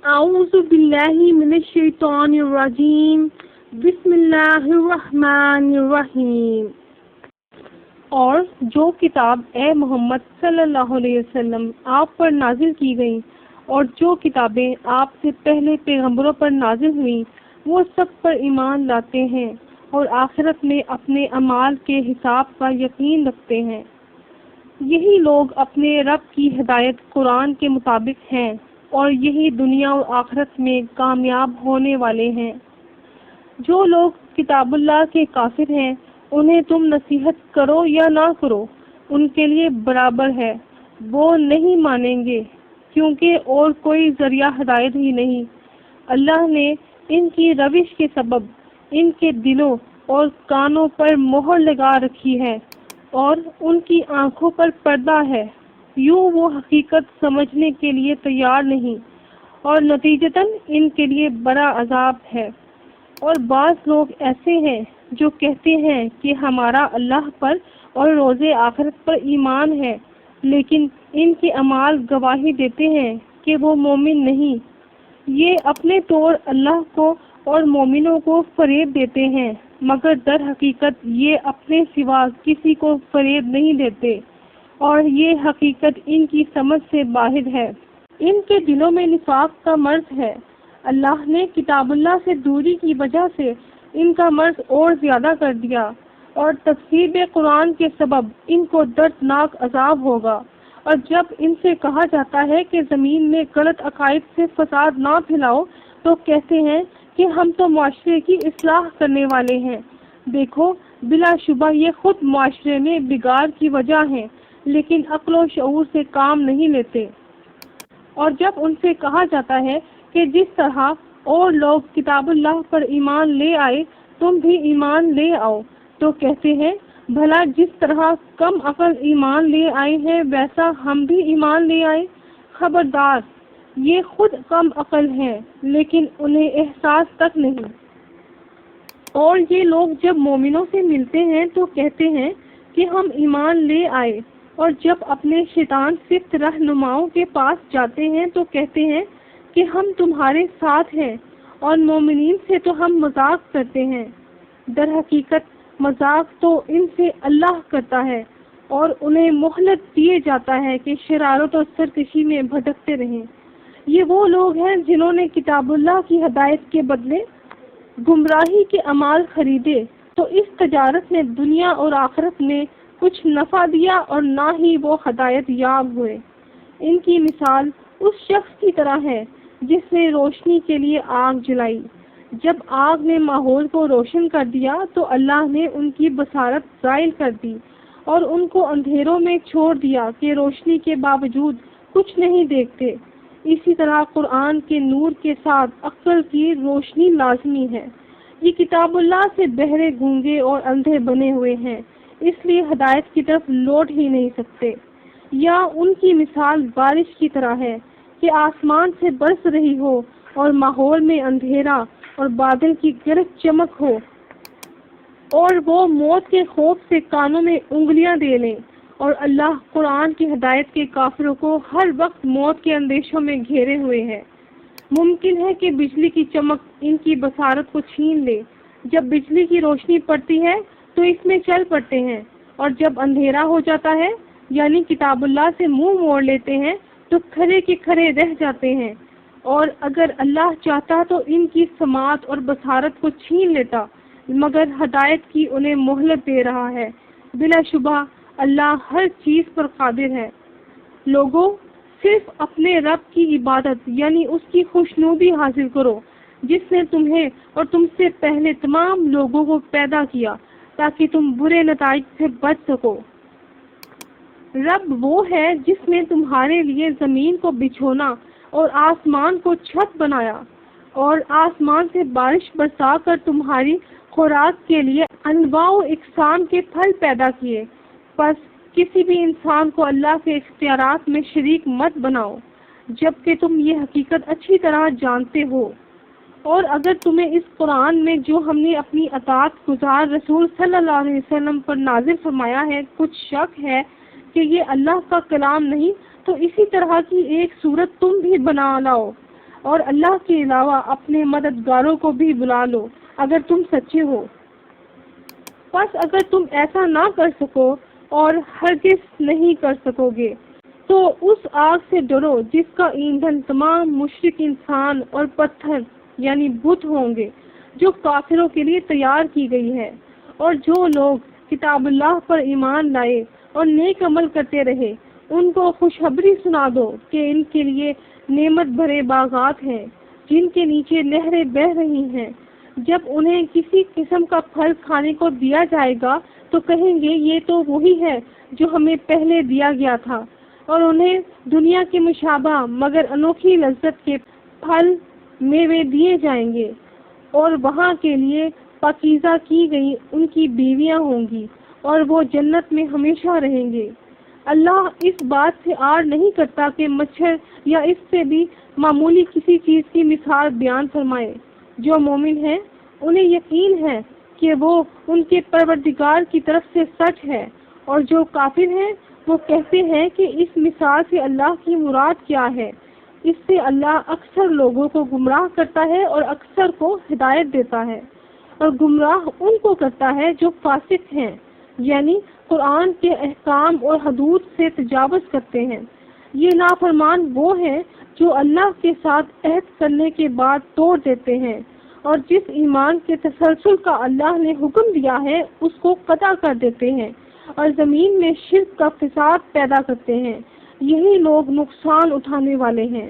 اعوذ باللہ من الشیطان الرجیم بسم اللہ الرحمن الرحیم۔ اور جو کتاب اے محمد صلی اللہ علیہ وسلم آپ پر نازل کی گئیں اور جو کتابیں آپ سے پہلے پیغمبروں پر نازل ہوئیں وہ سب پر ایمان لاتے ہیں اور آخرت میں اپنے اعمال کے حساب کا یقین رکھتے ہیں۔ یہی لوگ اپنے رب کی ہدایت قرآن کے مطابق ہیں اور یہی دنیا اور آخرت میں کامیاب ہونے والے ہیں۔ جو لوگ کتاب اللہ کے کافر ہیں انہیں تم نصیحت کرو یا نہ کرو ان کے لیے برابر ہے، وہ نہیں مانیں گے کیونکہ اور کوئی ذریعہ ہدایت ہی نہیں۔ اللہ نے ان کی روش کے سبب ان کے دلوں اور کانوں پر مہر لگا رکھی ہے اور ان کی آنکھوں پر پردہ ہے، یوں وہ حقیقت سمجھنے کے لیے تیار نہیں اور نتیجتاً ان کے لیے بڑا عذاب ہے۔ اور بعض لوگ ایسے ہیں جو کہتے ہیں کہ ہمارا اللہ پر اور روز آخرت پر ایمان ہے، لیکن ان کے اعمال گواہی دیتے ہیں کہ وہ مومن نہیں۔ یہ اپنے طور اللہ کو اور مومنوں کو فریب دیتے ہیں، مگر در حقیقت یہ اپنے سوا کسی کو فریب نہیں دیتے اور یہ حقیقت ان کی سمجھ سے باہر ہے۔ ان کے دلوں میں نفاق کا مرض ہے۔ اللہ نے کتاب اللہ سے دوری کی وجہ سے ان کا مرض اور زیادہ کر دیا اور تفسیر قرآن کے سبب ان کو دردناک عذاب ہوگا۔ اور جب ان سے کہا جاتا ہے کہ زمین میں غلط عقائد سے فساد نہ پھیلاؤ تو کہتے ہیں کہ ہم تو معاشرے کی اصلاح کرنے والے ہیں۔ دیکھو بلا شبہ یہ خود معاشرے میں بگاڑ کی وجہ ہیں، لیکن عقل و شعور سے کام نہیں لیتے۔ اور جب ان سے کہا جاتا ہے کہ جس طرح اور لوگ کتاب اللہ پر ایمان لے آئے تم بھی ایمان لے آؤ تو کہتے ہیں بھلا جس طرح کم عقل ایمان لے آئے ہیں ویسا ہم بھی ایمان لے آئے۔ خبردار، یہ خود کم عقل ہیں لیکن انہیں احساس تک نہیں۔ اور یہ لوگ جب مومنوں سے ملتے ہیں تو کہتے ہیں کہ ہم ایمان لے آئے، اور جب اپنے شیطان صفت رہنماؤں کے پاس جاتے ہیں تو کہتے ہیں کہ ہم تمہارے ساتھ ہیں، اور مومنین سے تو ہم مذاق کرتے ہیں۔ در حقیقت مذاق تو ان سے اللہ کرتا ہے اور انہیں مہلت دیے جاتا ہے کہ شرارت اور سرکشی میں بھٹکتے رہیں۔ یہ وہ لوگ ہیں جنہوں نے کتاب اللہ کی ہدایت کے بدلے گمراہی کے اعمال خریدے تو اس تجارت نے دنیا اور آخرت میں کچھ نفع دیا اور نہ ہی وہ ہدایت یاب ہوئے۔ ان کی مثال اس شخص کی طرح ہے جس نے روشنی کے لیے آگ جلائی۔ جب آگ نے ماحول کو روشن کر دیا تو اللہ نے ان کی بصارت زائل کر دی اور ان کو اندھیروں میں چھوڑ دیا کہ روشنی کے باوجود کچھ نہیں دیکھتے۔ اسی طرح قرآن کے نور کے ساتھ عقل کی روشنی لازمی ہے۔ یہ کتاب اللہ سے بہرے گونگے اور اندھے بنے ہوئے ہیں، اس لیے ہدایت کی طرف لوٹ ہی نہیں سکتے۔ یا ان کی مثال بارش کی طرح ہے کہ آسمان سے برس رہی ہو اور ماحول میں اندھیرا اور بادل کی گرج چمک ہو اور وہ موت کے خوف سے کانوں میں انگلیاں دے لیں، اور اللہ قرآن کی ہدایت کے کافروں کو ہر وقت موت کے اندیشوں میں گھیرے ہوئے ہے۔ ممکن ہے کہ بجلی کی چمک ان کی بصارت کو چھین لے۔ جب بجلی کی روشنی پڑتی ہے تو اس میں چل پڑتے ہیں، اور جب اندھیرا ہو جاتا ہے یعنی کتاب اللہ سے منہ موڑ لیتے ہیں تو کھڑے کے کھڑے رہ جاتے ہیں۔ اور اگر اللہ چاہتا تو ان کی سماعت اور بصارت کو چھین لیتا، مگر ہدایت کی انہیں مہلت دے رہا ہے۔ بلا شبہ اللہ ہر چیز پر قادر ہے۔ لوگوں، صرف اپنے رب کی عبادت یعنی اس کی خوشنودی حاصل کرو جس نے تمہیں اور تم سے پہلے تمام لوگوں کو پیدا کیا تاکہ تم برے نتائج سے بچ سکو۔ رب وہ ہے جس نے تمہارے لیے زمین کو بچھونا اور آسمان کو چھت بنایا اور آسمان سے بارش برسا کر تمہاری خوراک کے لیے انواع و اقسام کے پھل پیدا کیے۔ پس کسی بھی انسان کو اللہ کے اختیارات میں شریک مت بناؤ جبکہ تم یہ حقیقت اچھی طرح جانتے ہو۔ اور اگر تمہیں اس قرآن میں جو ہم نے اپنی اطاعت گزار رسول صلی اللہ علیہ وسلم پر نازل فرمایا ہے کچھ شک ہے کہ یہ اللہ کا کلام نہیں تو اسی طرح کی ایک صورت تم بھی بنا لاؤ اور اللہ کے علاوہ اپنے مددگاروں کو بھی بلا لو اگر تم سچے ہو۔ بس اگر تم ایسا نہ کر سکو اور ہرگز نہیں کر سکو گے تو اس آگ سے ڈرو جس کا ایندھن تمام مشرک انسان اور پتھر یعنی بت ہوں گے، جو کافروں کے لیے تیار کی گئی ہے۔ اور جو لوگ کتاب اللہ پر ایمان لائے اور نیک عمل کرتے رہے ان کو خوشخبری سنا دو کہ ان کے لیے نعمت بھرے باغات ہیں جن کے نیچے نہریں بہہ رہی ہیں۔ جب انہیں کسی قسم کا پھل کھانے کو دیا جائے گا تو کہیں گے یہ تو وہی ہے جو ہمیں پہلے دیا گیا تھا، اور انہیں دنیا کے مشابہ مگر انوکھی لذت کے پھل میوے دیے جائیں گے، اور وہاں کے لیے پاکیزہ کی گئی ان کی بیویاں ہوں گی اور وہ جنت میں ہمیشہ رہیں گے۔ اللہ اس بات سے آڑ نہیں کرتا کہ مچھر یا اس سے بھی معمولی کسی چیز کی مثال بیان فرمائے۔ جو مومن ہیں انہیں یقین ہے کہ وہ ان کے پروردگار کی طرف سے سچ ہے، اور جو کافر ہیں وہ کہتے ہیں کہ اس مثال سے اللہ کی مراد کیا ہے۔ اس سے اللہ اکثر لوگوں کو گمراہ کرتا ہے اور اکثر کو ہدایت دیتا ہے، اور گمراہ ان کو کرتا ہے جو فاسق ہیں، یعنی قرآن کے احکام اور حدود سے تجاوز کرتے ہیں۔ یہ نافرمان وہ ہیں جو اللہ کے ساتھ عہد کرنے کے بعد توڑ دیتے ہیں، اور جس ایمان کے تسلسل کا اللہ نے حکم دیا ہے اس کو قطع کر دیتے ہیں، اور زمین میں شرک کا فساد پیدا کرتے ہیں۔ یہی لوگ نقصان اٹھانے والے ہیں۔